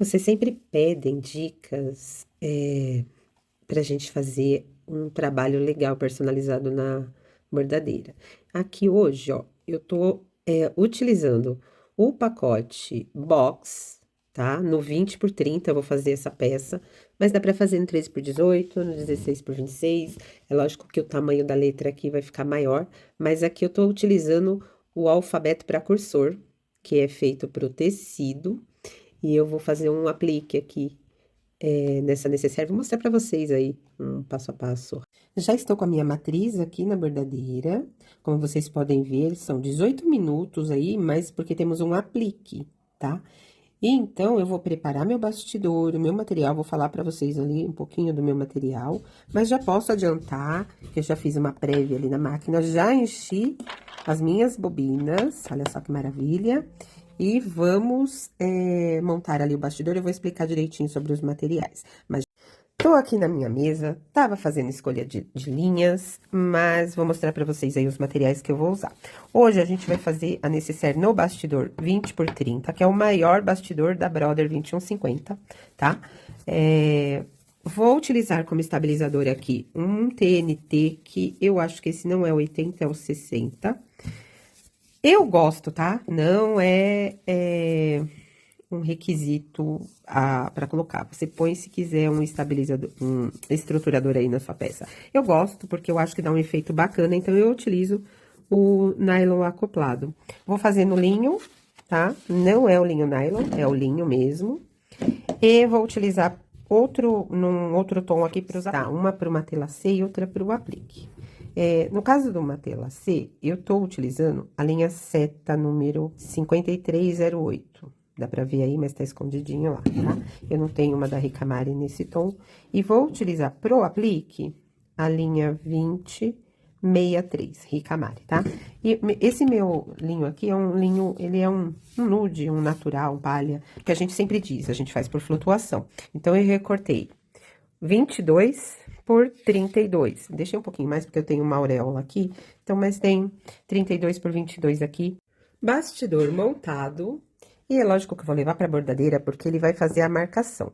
Vocês sempre pedem dicas, pra gente fazer um trabalho legal personalizado na bordadeira. Aqui hoje, ó, eu tô, utilizando o pacote box, tá? No 20 por 30 eu vou fazer essa peça, mas dá pra fazer no 13 por 18, no 16 por 26. É lógico que o tamanho da letra aqui vai ficar maior, mas aqui eu tô utilizando o alfabeto para cursor, que é feito pro tecido, e eu vou fazer um aplique aqui, nessa necessaire. Vou mostrar para vocês aí um passo a passo. Já estou com a minha matriz aqui na bordadeira. Como vocês podem ver, são 18 minutos aí, mas porque temos um aplique, tá? E então, eu vou preparar meu bastidor, o meu material, vou falar para vocês ali um pouquinho do meu material, mas já posso adiantar que eu já fiz uma prévia ali na máquina, já enchi as minhas bobinas, olha só que maravilha. E vamos montar ali o bastidor, eu vou explicar direitinho sobre os materiais. Mas tô aqui na minha mesa, tava fazendo escolha de linhas, mas vou mostrar pra vocês aí os materiais que eu vou usar. Hoje a gente vai fazer a necessaire no bastidor 20 por 30, que é o maior bastidor da Brother 2150, tá? Vou utilizar como estabilizador aqui um TNT, que eu acho que esse não é o 80, é o 60. Eu gosto, tá? Não é um requisito para colocar. Você põe se quiser um estabilizador, um estruturador aí na sua peça. Eu gosto porque eu acho que dá um efeito bacana, então eu utilizo o nylon acoplado. Vou fazer no linho, tá? Não é o linho nylon, é o linho mesmo. E vou utilizar num outro tom aqui para usar, tá? Uma para uma tela C e outra para o aplique. No caso do tela C, eu tô utilizando a linha seta número 5308. Dá pra ver aí, mas tá escondidinho lá, tá? Eu não tenho uma da Ricamari nesse tom. E vou utilizar pro aplique a linha 2063, Ricamari, tá? E esse meu linho aqui é um linho, ele é um nude, um natural, um palha, que a gente sempre diz, a gente faz por flutuação. Então, eu recortei 22 por 32. Deixei um pouquinho mais, porque eu tenho uma auréola aqui, então, mas tem 32 por 22 aqui. Bastidor montado. E é lógico que eu vou levar pra bordadeira, porque ele vai fazer a marcação.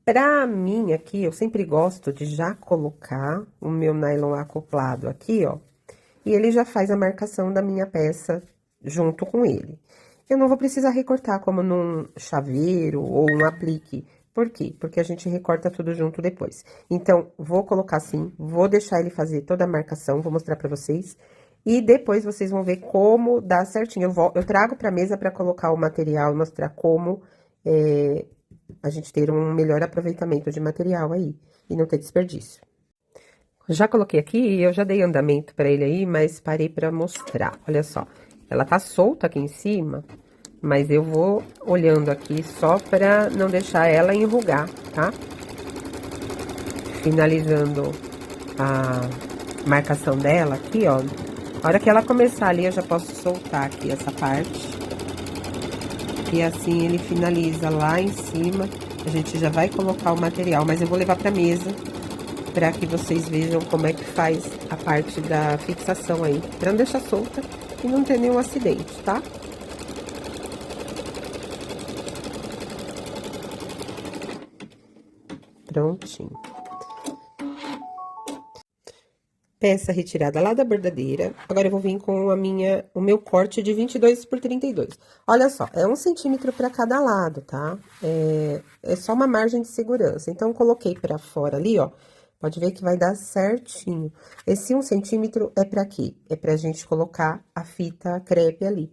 Pra mim, aqui, eu sempre gosto de já colocar o meu nylon acoplado aqui, ó. E ele já faz a marcação da minha peça junto com ele. Eu não vou precisar recortar como num chaveiro ou um aplique. Por quê? Porque a gente recorta tudo junto depois. Então, vou colocar assim, vou deixar ele fazer toda a marcação, vou mostrar pra vocês. E depois vocês vão ver como dá certinho. Eu trago pra mesa pra colocar o material e mostrar como a gente ter um melhor aproveitamento de material aí. E não ter desperdício. Já coloquei aqui e eu já dei andamento pra ele aí, mas parei pra mostrar. Olha só, ela tá solta aqui em cima, mas eu vou olhando aqui só pra não deixar ela enrugar, tá? Finalizando a marcação dela aqui, ó. A hora que ela começar ali, eu já posso soltar aqui essa parte. E assim ele finaliza lá em cima. A gente já vai colocar o material, mas eu vou levar pra mesa, para que vocês vejam como é que faz a parte da fixação aí, para não deixar solta e não ter nenhum acidente, tá? Prontinho. Peça retirada lá da bordadeira. Agora, eu vou vir com o meu corte de 22 por 32. Olha só, é 1 centímetro para cada lado, tá? É só uma margem de segurança. Então, coloquei para fora ali, ó. Pode ver que vai dar certinho. Esse 1 centímetro é pra quê? É pra gente colocar a fita crepe ali,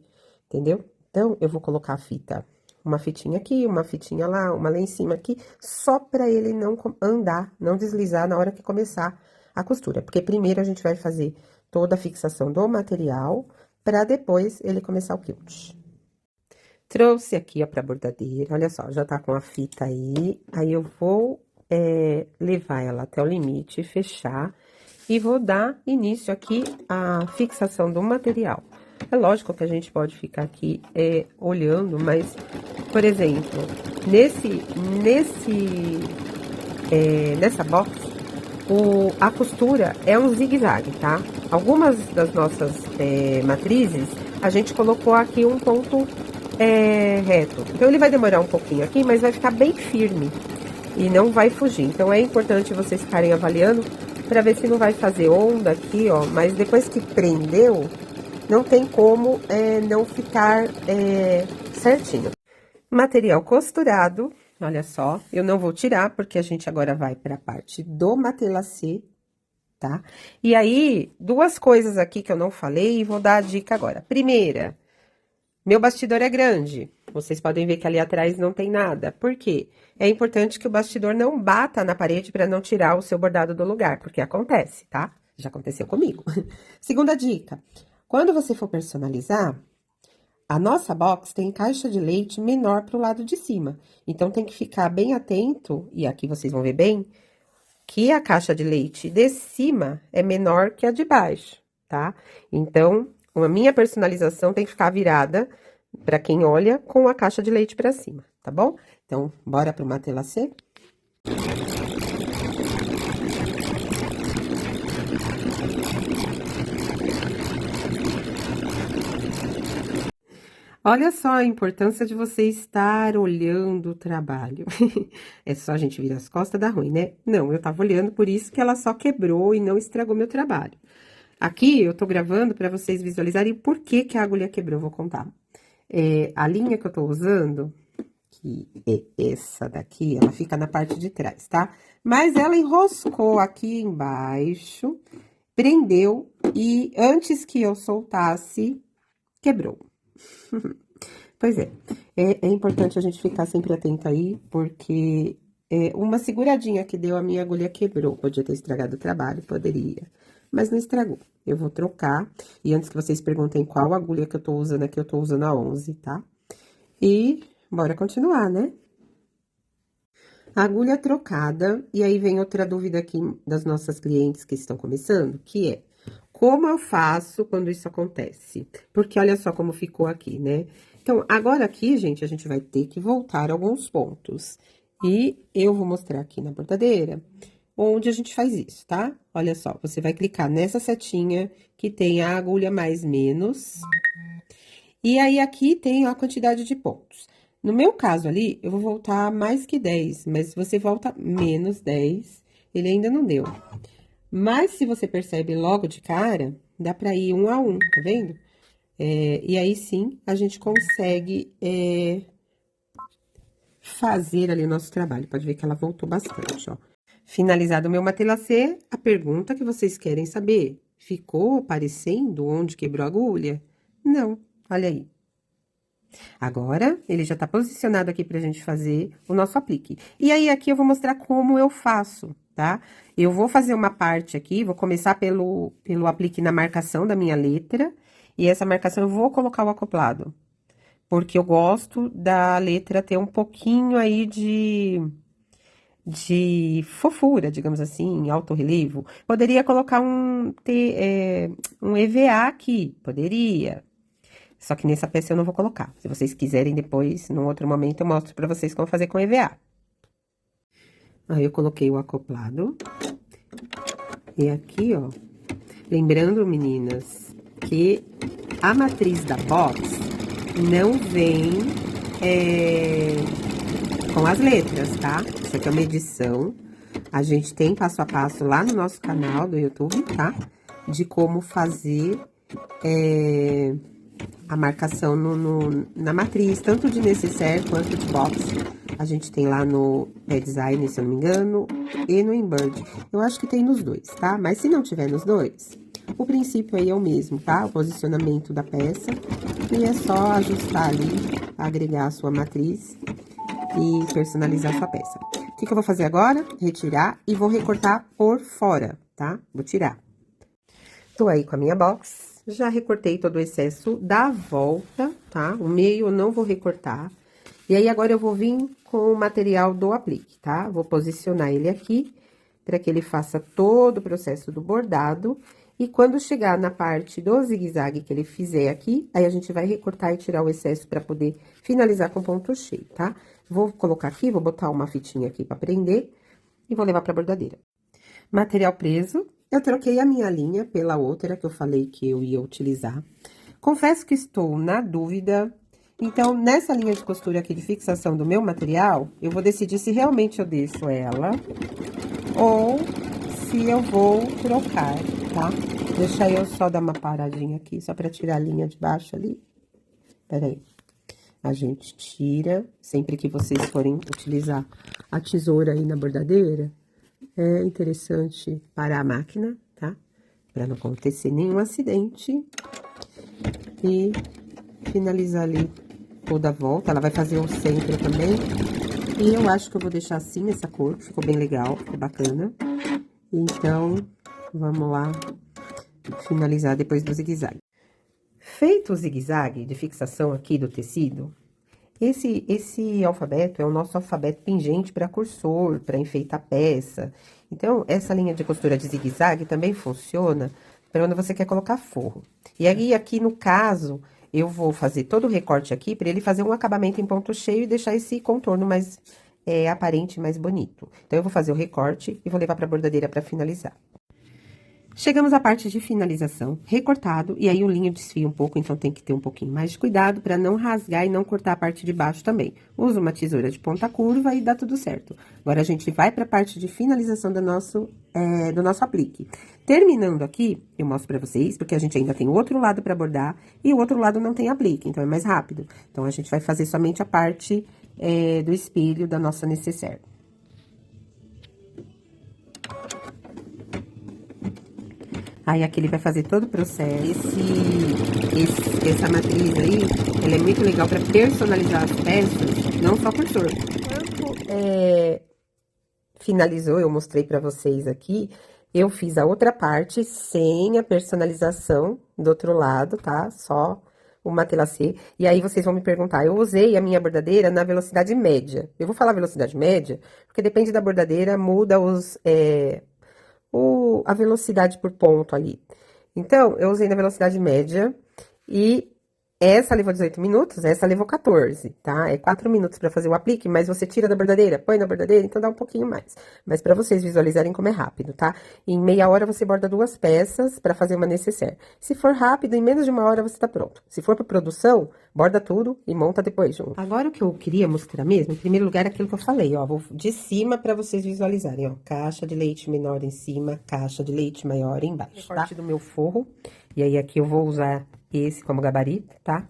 entendeu? Então, eu vou colocar a fita, uma fitinha aqui, uma fitinha lá, uma lá em cima aqui, só pra ele não andar, não deslizar na hora que começar a costura. Porque primeiro a gente vai fazer toda a fixação do material, pra depois ele começar o quilt. Trouxe aqui, ó, pra bordadeira, olha só, já tá com a fita aí eu vou levar ela até o limite, fechar, e vou dar início aqui à fixação do material. É lógico que a gente pode ficar aqui olhando, mas, por exemplo, nessa box, a costura é um zigue-zague, tá? Algumas das nossas matrizes, a gente colocou aqui um ponto reto. Então, ele vai demorar um pouquinho aqui, mas vai ficar bem firme e não vai fugir. Então, é importante vocês ficarem avaliando para ver se não vai fazer onda aqui, ó. Mas depois que prendeu, não tem como não ficar certinho. Material costurado, olha só. Eu não vou tirar, porque a gente agora vai para a parte do matelassé, tá? E aí, duas coisas aqui que eu não falei e vou dar a dica agora. Primeira, meu bastidor é grande. Vocês podem ver que ali atrás não tem nada. Por quê? É importante que o bastidor não bata na parede para não tirar o seu bordado do lugar, porque acontece, tá? Já aconteceu comigo. Segunda dica. Quando você for personalizar, a nossa box tem caixa de leite menor para o lado de cima. Então, tem que ficar bem atento, e aqui vocês vão ver bem, que a caixa de leite de cima é menor que a de baixo, tá? Então, a minha personalização tem que ficar virada para quem olha com a caixa de leite para cima, tá bom? Então, bora pro matelassé? Olha só a importância de você estar olhando o trabalho. É só a gente virar as costas, dá ruim, né? Não, eu tava olhando, por isso que ela só quebrou e não estragou meu trabalho. Aqui, eu tô gravando para vocês visualizarem por que que a agulha quebrou, vou contar. A linha que eu tô usando, que é essa daqui, ela fica na parte de trás, tá? Mas ela enroscou aqui embaixo, prendeu e antes que eu soltasse, quebrou. Pois é importante a gente ficar sempre atento aí, porque uma seguradinha que deu, a minha agulha quebrou. Podia ter estragado o trabalho, poderia, mas não estragou. Eu vou trocar, e antes que vocês perguntem qual agulha que eu tô usando aqui, eu tô usando a 11, tá? E bora continuar, né? Agulha trocada, e aí vem outra dúvida aqui das nossas clientes que estão começando, que é: como eu faço quando isso acontece? Porque olha só como ficou aqui, né? Então, agora aqui, gente, a gente vai ter que voltar alguns pontos. E eu vou mostrar aqui na bordadeira onde a gente faz isso, tá? Olha só, você vai clicar nessa setinha que tem a agulha mais menos. E aí, aqui tem a quantidade de pontos. No meu caso ali, eu vou voltar mais que 10, mas se você volta menos 10, ele ainda não deu. Mas, se você percebe logo de cara, dá pra ir um a um, tá vendo? E aí, sim, a gente consegue fazer ali o nosso trabalho. Pode ver que ela voltou bastante, ó. Finalizado o meu matelassé, a pergunta que vocês querem saber: ficou aparecendo onde quebrou a agulha? Não, olha aí. Agora, ele já tá posicionado aqui pra gente fazer o nosso aplique. E aí, aqui eu vou mostrar como eu faço, tá? Eu vou fazer uma parte aqui, vou começar pelo aplique na marcação da minha letra. E essa marcação eu vou colocar o acoplado. Porque eu gosto da letra ter um pouquinho aí de fofura, digamos assim, alto relevo. Poderia colocar um EVA aqui, poderia. Só que nessa peça eu não vou colocar. Se vocês quiserem depois, num outro momento, eu mostro pra vocês como fazer com EVA. Aí, eu coloquei o acoplado. E aqui, ó, lembrando, meninas, que a matriz da box não vem com as letras, tá? Isso aqui é uma edição. A gente tem passo a passo lá no nosso canal do YouTube, tá? De como fazer a marcação na matriz, tanto de necessaire quanto de box. A gente tem lá no Pé Design, se eu não me engano, e no Embird. Eu acho que tem nos dois, tá? Mas se não tiver nos dois, o princípio aí é o mesmo, tá? O posicionamento da peça. E é só ajustar ali, agregar a sua matriz e personalizar a sua peça. O que eu vou fazer agora? Retirar e vou recortar por fora, tá? Vou tirar. Tô aí com a minha box, já recortei todo o excesso da volta, tá? O meio eu não vou recortar. E aí, agora eu vou vir com o material do aplique, tá? Vou posicionar ele aqui, para que ele faça todo o processo do bordado. E quando chegar na parte do zigue-zague que ele fizer aqui, aí a gente vai recortar e tirar o excesso para poder finalizar com ponto cheio, tá? Vou colocar aqui, vou botar uma fitinha aqui para prender e vou levar pra bordadeira. Material preso, eu troquei a minha linha pela outra que eu falei que eu ia utilizar. Confesso que estou na dúvida Então, nessa linha de costura aqui de fixação do meu material, eu vou decidir se realmente eu deixo ela ou se eu vou trocar, tá? Deixa eu só dar uma paradinha aqui, só pra tirar a linha de baixo ali. Peraí. A gente tira, sempre que vocês forem utilizar a tesoura aí na bordadeira, é interessante parar a máquina, tá? Pra não acontecer nenhum acidente. E finalizar ali toda a volta. Ela vai fazer o centro também. E eu acho que eu vou deixar assim essa cor, ficou bem legal, ficou bacana. Então, vamos lá finalizar depois do zigue-zague. Feito o zigue-zague de fixação aqui do tecido, esse alfabeto é o nosso alfabeto pingente para cursor, para enfeitar peça. Então, essa linha de costura de zigue-zague também funciona para quando você quer colocar forro. E aí, aqui no caso, eu vou fazer todo o recorte aqui para ele fazer um acabamento em ponto cheio e deixar esse contorno mais aparente, mais bonito. Então, eu vou fazer o recorte e vou levar para a bordadeira para finalizar. Chegamos à parte de finalização, recortado, e aí o linho desfia um pouco, então tem que ter um pouquinho mais de cuidado para não rasgar e não cortar a parte de baixo também. Usa uma tesoura de ponta curva e dá tudo certo. Agora, a gente vai para a parte de finalização do nosso aplique. Terminando aqui, eu mostro para vocês, porque a gente ainda tem o outro lado para bordar, e o outro lado não tem aplique, então é mais rápido. Então, a gente vai fazer somente a parte do espelho da nossa nécessaire. Aí, aqui ele vai fazer todo o processo. Essa matriz aí, ela é muito legal para personalizar as peças, não só por sorte. Enquanto finalizou, eu mostrei para vocês aqui, eu fiz a outra parte sem a personalização do outro lado, tá? Só o matelassé. E aí, vocês vão me perguntar, eu usei a minha bordadeira na velocidade média. Eu vou falar velocidade média, porque depende da bordadeira, muda a velocidade por ponto ali. Então, eu usei na velocidade média e essa levou 18 minutos, essa levou 14, tá? É 4 minutos para fazer o aplique, mas você tira da bordadeira, põe na bordadeira, então dá um pouquinho mais. Mas para vocês visualizarem como é rápido, tá? Em meia hora você borda 2 peças para fazer uma nécessaire. Se for rápido, em menos de uma hora você tá pronto. Se for para produção, borda tudo e monta depois junto. Agora o que eu queria mostrar mesmo, em primeiro lugar, é aquilo que eu falei, ó, vou de cima para vocês visualizarem, ó, caixa de leite menor em cima, caixa de leite maior embaixo, tá? Parte do meu forro, e aí aqui eu vou usar esse como gabarito, tá?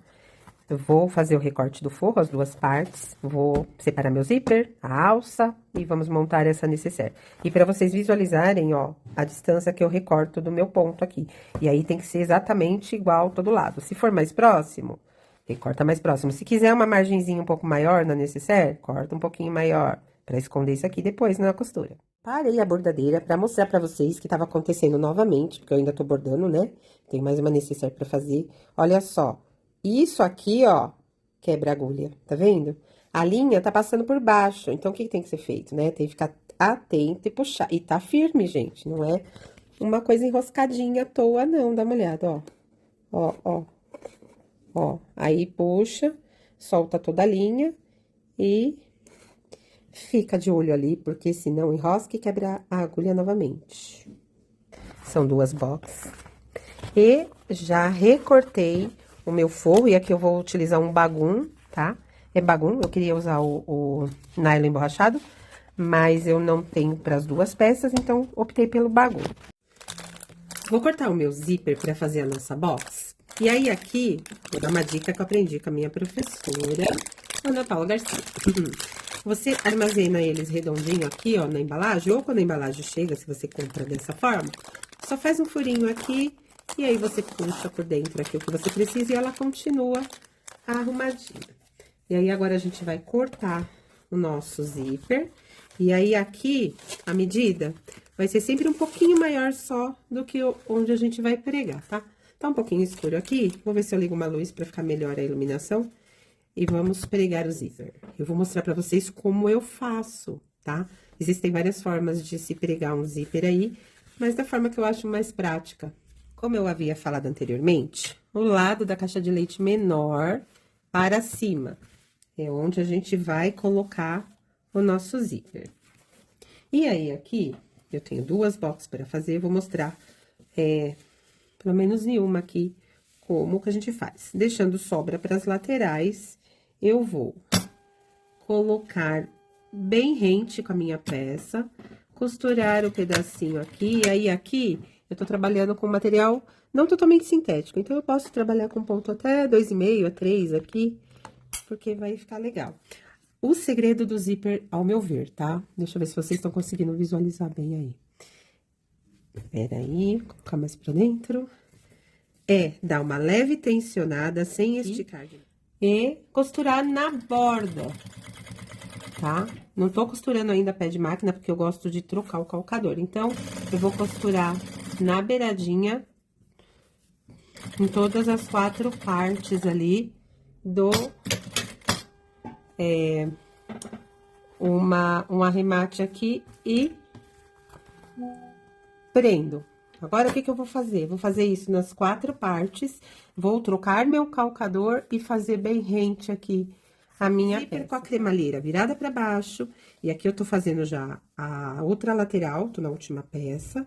Eu vou fazer o recorte do forro, as 2 partes, vou separar meu zíper, a alça e vamos montar essa nécessaire. E para vocês visualizarem, ó, a distância que eu recorto do meu ponto aqui. E aí tem que ser exatamente igual todo lado. Se for mais próximo, recorta mais próximo. Se quiser uma margenzinha um pouco maior na nécessaire, corta um pouquinho maior, para esconder isso aqui depois na costura. Parei a bordadeira para mostrar para vocês que estava acontecendo novamente, porque eu ainda tô bordando, né? Tem mais uma nécessaire para fazer. Olha só. Isso aqui, ó, quebra agulha, tá vendo? A linha tá passando por baixo, então, o que tem que ser feito, né? Tem que ficar atento e puxar. E tá firme, gente, não é uma coisa enroscadinha à toa, não. Dá uma olhada, ó. Ó, ó. Ó, aí puxa, solta toda a linha e fica de olho ali, porque senão enrosca e quebra a agulha novamente. São 2 boxes. E já recortei o meu forro, e aqui eu vou utilizar um bagum, tá? É bagum, eu queria usar o nylon emborrachado, mas eu não tenho para as 2 peças, então optei pelo bagum. Vou cortar o meu zíper para fazer a nossa box. E aí, aqui, vou dar uma dica que eu aprendi com a minha professora, Ana Paula Garcia. Você armazena eles redondinho aqui, ó, na embalagem, ou quando a embalagem chega, se você compra dessa forma, só faz um furinho aqui. E aí, você puxa por dentro aqui o que você precisa e ela continua arrumadinha. E aí, agora, a gente vai cortar o nosso zíper. E aí, aqui, a medida vai ser sempre um pouquinho maior só do que onde a gente vai pregar, tá? Tá um pouquinho escuro aqui, vou ver se eu ligo uma luz pra ficar melhor a iluminação. E vamos pregar o zíper. Eu vou mostrar pra vocês como eu faço, tá? Existem várias formas de se pregar um zíper aí, mas da forma que eu acho mais prática. Como eu havia falado anteriormente, o lado da caixa de leite menor para cima é onde a gente vai colocar o nosso zíper. E aí, aqui, eu tenho 2 boxes para fazer, vou mostrar, pelo menos em uma aqui, como que a gente faz. Deixando sobra para as laterais, eu vou colocar bem rente com a minha peça, costurar o pedacinho aqui, e aí aqui eu tô trabalhando com material não totalmente sintético, então eu posso trabalhar com ponto até 2,5 a 3 aqui, porque vai ficar legal. O segredo do zíper, ao meu ver, tá? Deixa eu ver se vocês estão conseguindo visualizar bem aí. Pera aí, colocar mais pra dentro. É dar uma leve tensionada, sem esticar. E costurar na borda, tá? Não tô costurando ainda pé de máquina, porque eu gosto de trocar o calcador. Então, eu vou costurar na beiradinha, em todas as 4 partes ali do... um arremate aqui e prendo. Agora, o que que eu vou fazer? Vou fazer isso nas 4 partes, vou trocar meu calcador e fazer bem rente aqui a minha peça. Com a cremalheira virada para baixo, e aqui eu tô fazendo já a outra lateral, tô na última peça.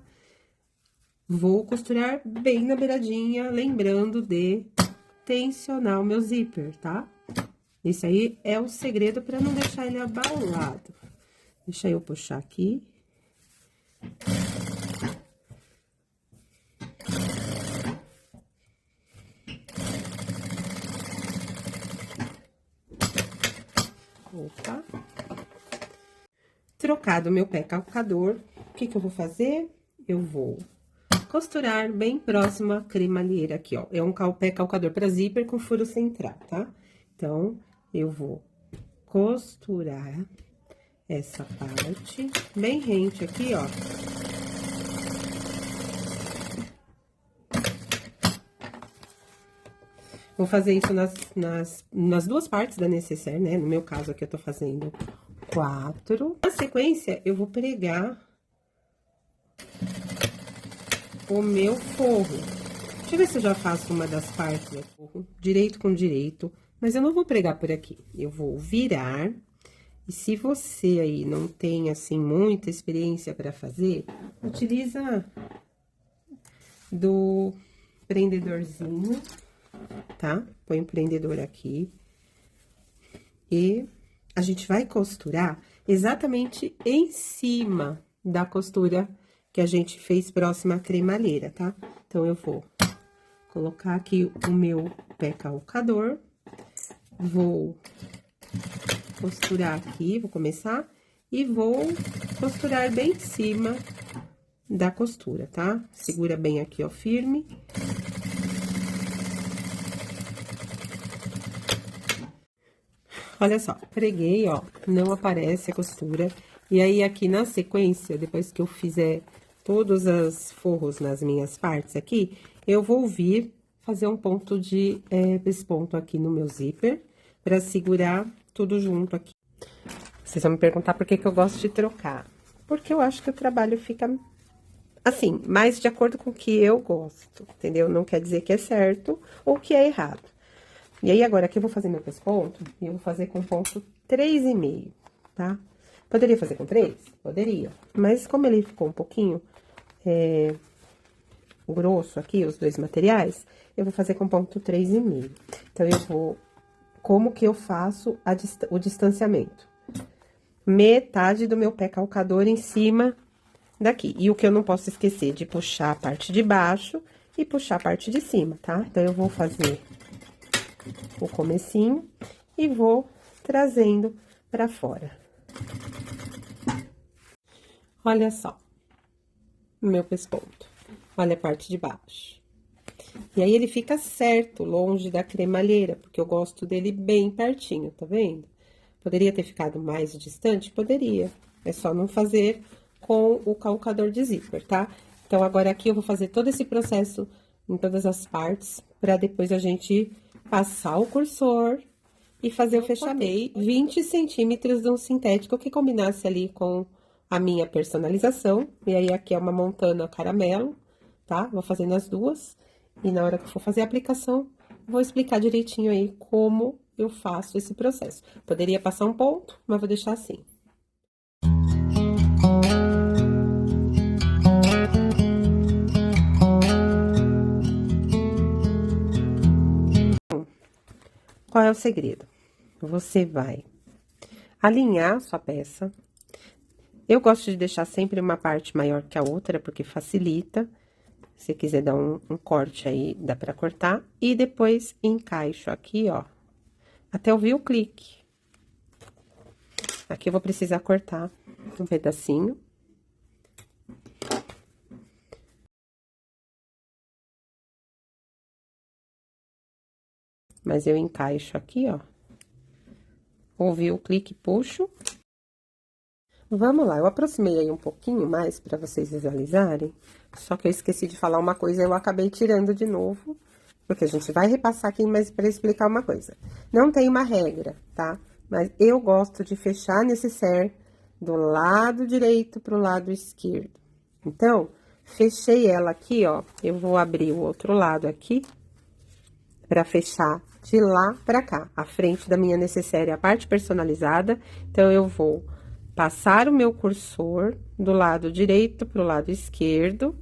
Vou costurar bem na beiradinha, lembrando de tensionar o meu zíper, tá? Esse aí é o segredo para não deixar ele abaulado. Deixa eu puxar aqui. Opa. Trocado o meu pé calcador, o que que eu vou fazer? Eu vou costurar bem próximo à cremalheira aqui, ó. É um pé calcador para zíper com furo central, tá? Então, eu vou costurar essa parte bem rente aqui, ó. Vou fazer isso nas 2 partes da necessaire, né? No meu caso aqui, eu tô fazendo 4. Na sequência, eu vou pregar o meu forro. Deixa eu ver se eu já faço uma das partes do forro, direito com direito, mas eu não vou pregar por aqui. Eu vou virar, e se você aí não tem, assim, muita experiência para fazer, utiliza do prendedorzinho, tá? Põe o prendedor aqui. E a gente vai costurar exatamente em cima da costura que a gente fez próxima à cremalheira, tá? Então, eu vou colocar aqui o meu pé calcador, vou costurar aqui, vou começar, e vou costurar bem em cima da costura, tá? Segura bem aqui, ó, firme. Olha só, preguei, ó, não aparece a costura. E aí, aqui na sequência, depois que eu fizer todos os forros nas minhas partes aqui, eu vou vir fazer um ponto de pesponto aqui no meu zíper, pra segurar tudo junto aqui. Vocês vão me perguntar por que que eu gosto de trocar. Porque eu acho que o trabalho fica, assim, mais de acordo com o que eu gosto, entendeu? Não quer dizer que é certo ou que é errado. E aí, agora, aqui eu vou fazer meu pesponto, e eu vou fazer com ponto 3,5, tá? Poderia fazer com 3? Poderia. Mas como ele ficou um pouquinho grosso aqui, os 2 materiais, eu vou fazer com ponto 3,5. Então, eu vou... Como que eu faço o distanciamento? Metade do meu pé calcador em cima daqui. E o que eu não posso esquecer de puxar a parte de baixo e puxar a parte de cima, tá? Então, eu vou fazer o comecinho e vou trazendo pra fora. Olha só, meu pesponto. Olha a parte de baixo. E aí, ele fica certo, longe da cremalheira, porque eu gosto dele bem pertinho, tá vendo? Poderia ter ficado mais distante? Poderia. É só não fazer com o calcador de zíper, tá? Então, agora aqui eu vou fazer todo esse processo em todas as partes, pra depois a gente passar o cursor e fazer o fechamento. 20 centímetros de um sintético que combinasse ali com a minha personalização. E aí, aqui é uma montana caramelo, tá? Vou fazendo as 2. E na hora que for fazer a aplicação, vou explicar direitinho aí como eu faço esse processo. Poderia passar um ponto, mas vou deixar assim. qual é o segredo? Você vai alinhar a sua peça. Eu gosto de deixar sempre uma parte maior que a outra, porque facilita. Se quiser dar um corte aí, dá pra cortar. E depois encaixo aqui, ó, até ouvir o clique. Aqui eu vou precisar cortar um pedacinho. Mas eu encaixo aqui, ó. Ouvi o clique, puxo. Vamos lá, eu aproximei aí um pouquinho mais para vocês visualizarem. Só que eu esqueci de falar uma coisa, eu acabei tirando de novo. Porque a gente vai repassar aqui, mas para explicar uma coisa. Não tem uma regra, tá? Mas eu gosto de fechar necessaire do lado direito pro lado esquerdo. Então, fechei ela aqui, ó. Eu vou abrir o outro lado aqui para fechar de lá para cá, a frente da minha necessaire, a parte personalizada. Então, eu vou passar o meu cursor do lado direito pro lado esquerdo,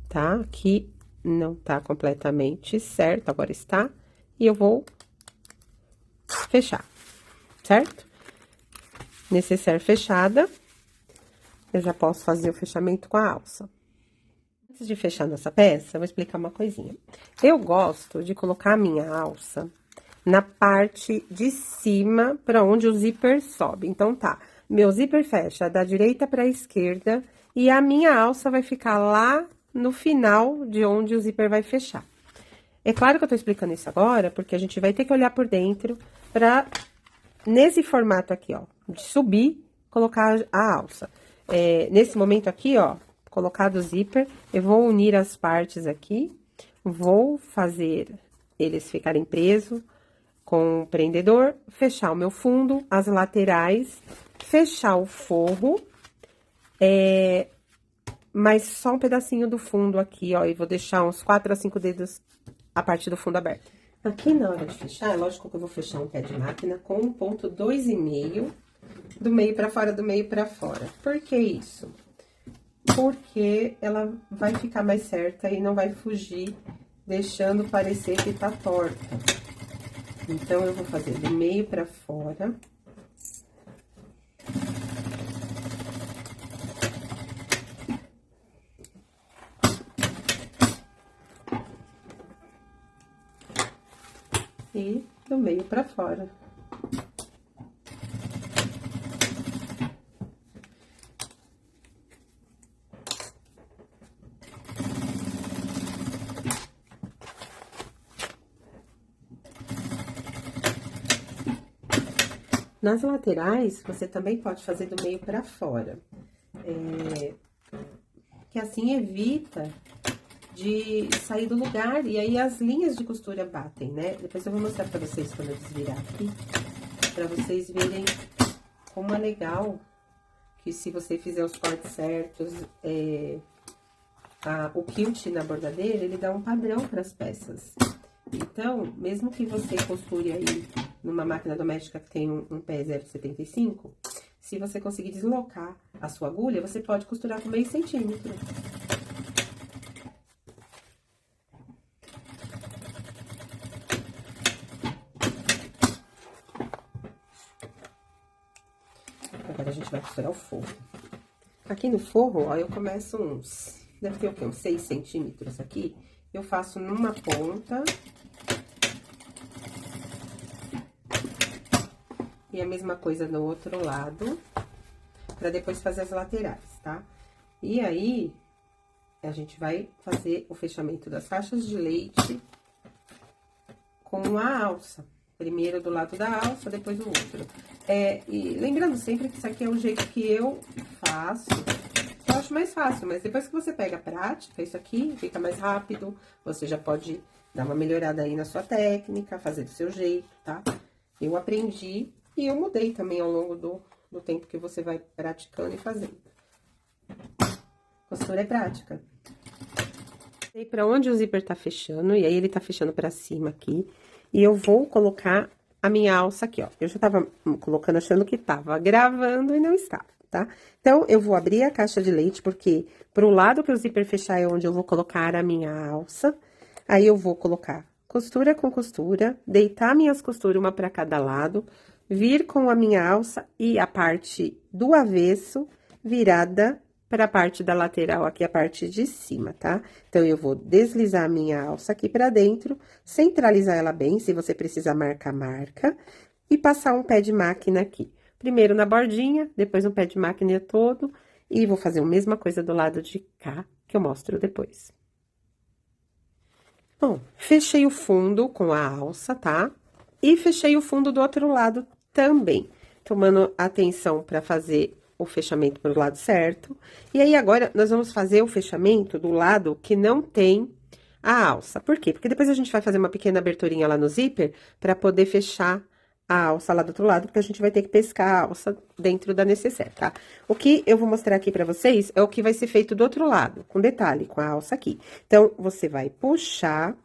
tá? Aqui não tá completamente certo, agora está. E eu vou fechar, certo? Necessaire fechada, eu já posso fazer o fechamento com a alça. Antes de fechar nossa peça, eu vou explicar uma coisinha. Eu gosto de colocar a minha alça na parte de cima, para onde o zíper sobe. Então, tá, meu zíper fecha da direita para a esquerda e a minha alça vai ficar lá no final de onde o zíper vai fechar. É claro que eu tô explicando isso agora, porque a gente vai ter que olhar por dentro pra, nesse formato aqui, ó, de subir, colocar a alça. Nesse momento aqui, ó, colocado o zíper, eu vou unir as partes aqui, vou fazer eles ficarem presos com o prendedor, fechar o meu fundo, as laterais, fechar o forro, mas só um pedacinho do fundo aqui, ó, e vou deixar uns 4 a 5 dedos a parte do fundo aberto. Aqui na hora de fechar, é lógico que eu vou fechar um pé de máquina com um ponto 2,5, do meio pra fora, do meio pra fora. Por que isso? Porque ela vai ficar mais certa e não vai fugir, deixando parecer que tá torta. Então, eu vou fazer do meio pra fora. E do meio pra fora. Nas laterais, você também pode fazer do meio pra fora. Que assim evita de sair do lugar, e aí as linhas de costura batem, né? Depois eu vou mostrar pra vocês quando eu desvirar aqui, pra vocês verem como é legal que se você fizer os cortes certos, o quilt na bordadeira, ele dá um padrão pras peças. Então, mesmo que você costure aí numa máquina doméstica que tem um pé 0,75, se você conseguir deslocar a sua agulha, você pode costurar com meio centímetro. Agora, a gente vai costurar o forro. Aqui no forro, ó, eu começo uns... Deve ter o quê? Uns 6 centímetros aqui. Eu faço numa ponta... E a mesma coisa no outro lado, pra depois fazer as laterais, tá? E aí, a gente vai fazer o fechamento das caixas de leite com a alça. Primeiro do lado da alça, depois do outro. E lembrando sempre que isso aqui é o jeito que eu faço. Eu acho mais fácil, mas depois que você pega a prática, isso aqui fica mais rápido. Você já pode dar uma melhorada aí na sua técnica, fazer do seu jeito, tá? Eu aprendi... E eu mudei também ao longo do tempo que você vai praticando e fazendo. Costura é prática. Sei pra onde o zíper tá fechando, e aí ele tá fechando pra cima aqui. E eu vou colocar a minha alça aqui, ó. Eu já tava colocando achando que tava gravando e não estava, tá? Então, eu vou abrir a caixa de leite, porque pro lado que o zíper fechar é onde eu vou colocar a minha alça. Aí, eu vou colocar costura com costura, deitar minhas costuras uma para cada lado, vir com a minha alça e a parte do avesso virada para a parte da lateral, aqui a parte de cima, tá? Então, eu vou deslizar a minha alça aqui pra dentro, centralizar ela bem, se você precisar marcar, marca, e passar um pé de máquina aqui. Primeiro na bordinha, depois um pé de máquina todo, e vou fazer a mesma coisa do lado de cá, que eu mostro depois. Bom, fechei o fundo com a alça, tá? E fechei o fundo do outro lado também, tomando atenção para fazer o fechamento pro lado certo. E aí, agora, nós vamos fazer o fechamento do lado que não tem a alça. Por quê? Porque depois a gente vai fazer uma pequena aberturinha lá no zíper para poder fechar a alça lá do outro lado, porque a gente vai ter que pescar a alça dentro da necessaire, tá? O que eu vou mostrar aqui pra vocês é o que vai ser feito do outro lado, com detalhe, com a alça aqui. Então, você vai puxar,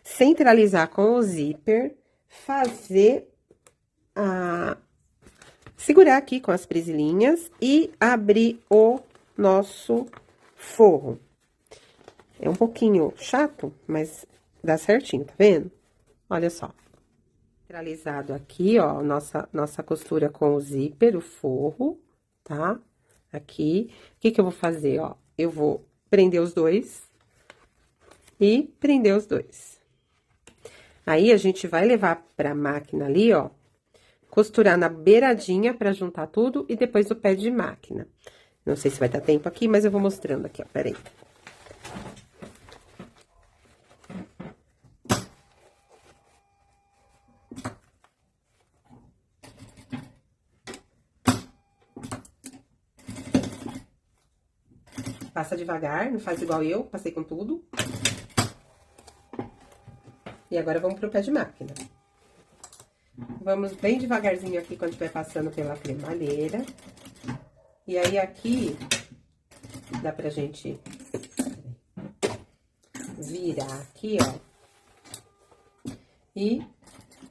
centralizar com o zíper, fazer a... segurar aqui com as presilhinhas e abrir o nosso forro. É um pouquinho chato, mas dá certinho, tá vendo? Olha só. Centralizado aqui, ó, nossa costura com o zíper, o forro, tá? Aqui. O que que eu vou fazer, ó? Eu vou prender os dois e prender os dois. Aí, a gente vai levar pra máquina ali, ó, costurar na beiradinha pra juntar tudo e depois o pé de máquina. Não sei se vai dar tempo aqui, mas eu vou mostrando aqui, ó, peraí. Passa devagar, não faz igual eu, passei com tudo. E agora, vamos pro pé de máquina. Vamos bem devagarzinho aqui, quando estiver passando pela cremalheira. E aí, aqui, dá pra gente virar aqui, ó. E,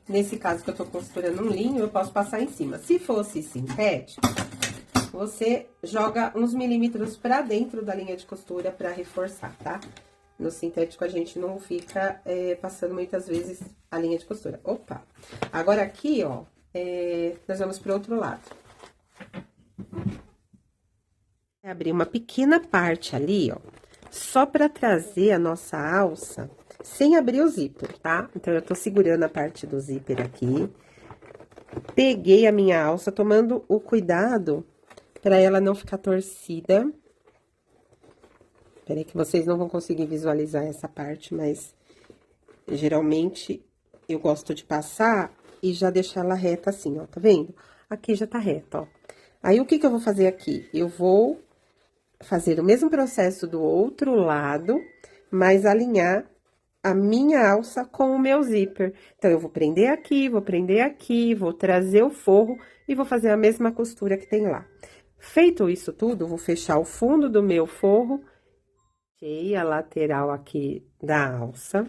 nesse caso que eu tô costurando um linho, eu posso passar em cima. Se fosse sintético, você joga uns milímetros pra dentro da linha de costura pra reforçar, tá? No sintético, a gente não fica passando muitas vezes a linha de costura. Opa! Agora, aqui, ó, nós vamos pro outro lado. Abrir uma pequena parte ali, ó, só pra trazer a nossa alça sem abrir o zíper, tá? Então, eu tô segurando a parte do zíper aqui. Peguei a minha alça, tomando o cuidado pra ela não ficar torcida. Peraí que vocês não vão conseguir visualizar essa parte, mas geralmente eu gosto de passar e já deixar ela reta assim, ó, tá vendo? Aqui já tá reta, ó. Aí, o que que eu vou fazer aqui? Eu vou fazer o mesmo processo do outro lado, mas alinhar a minha alça com o meu zíper. Então, eu vou prender aqui, vou trazer o forro e vou fazer a mesma costura que tem lá. Feito isso tudo, vou fechar o fundo do meu forro. Fechei a lateral aqui da alça,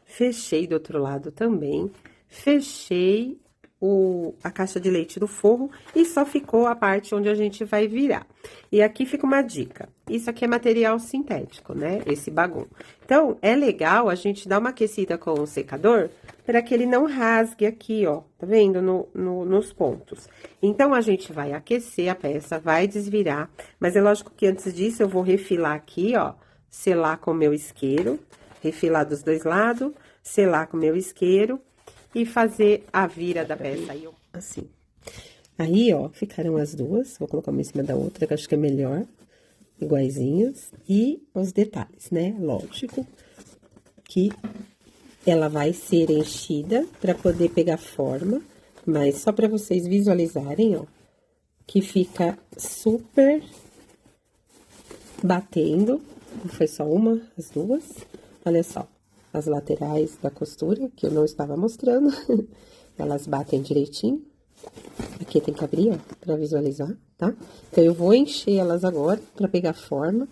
fechei do outro lado também, fechei a caixa de leite do forro e só ficou a parte onde a gente vai virar. E aqui fica uma dica, isso aqui é material sintético, né, esse bagulho. Então, é legal a gente dar uma aquecida com o secador para que ele não rasgue aqui, ó, tá vendo? Nos pontos. Então, a gente vai aquecer a peça, vai desvirar, mas é lógico que antes disso eu vou refilar aqui, ó, selar com o meu isqueiro, refilar dos dois lados, selar com o meu isqueiro e fazer a vira da peça aí, assim. Aí, ó, ficaram as duas, vou colocar uma em cima da outra, que eu acho que é melhor, iguaizinhas. E os detalhes, né? Lógico que ela vai ser enchida pra poder pegar forma, mas só pra vocês visualizarem, ó, que fica super batendo. Foi só uma, as duas. Olha só, as laterais da costura, que eu não estava mostrando. Elas batem direitinho. Aqui tem que abrir, ó, pra visualizar, tá? Então, eu vou encher elas agora pra pegar forma.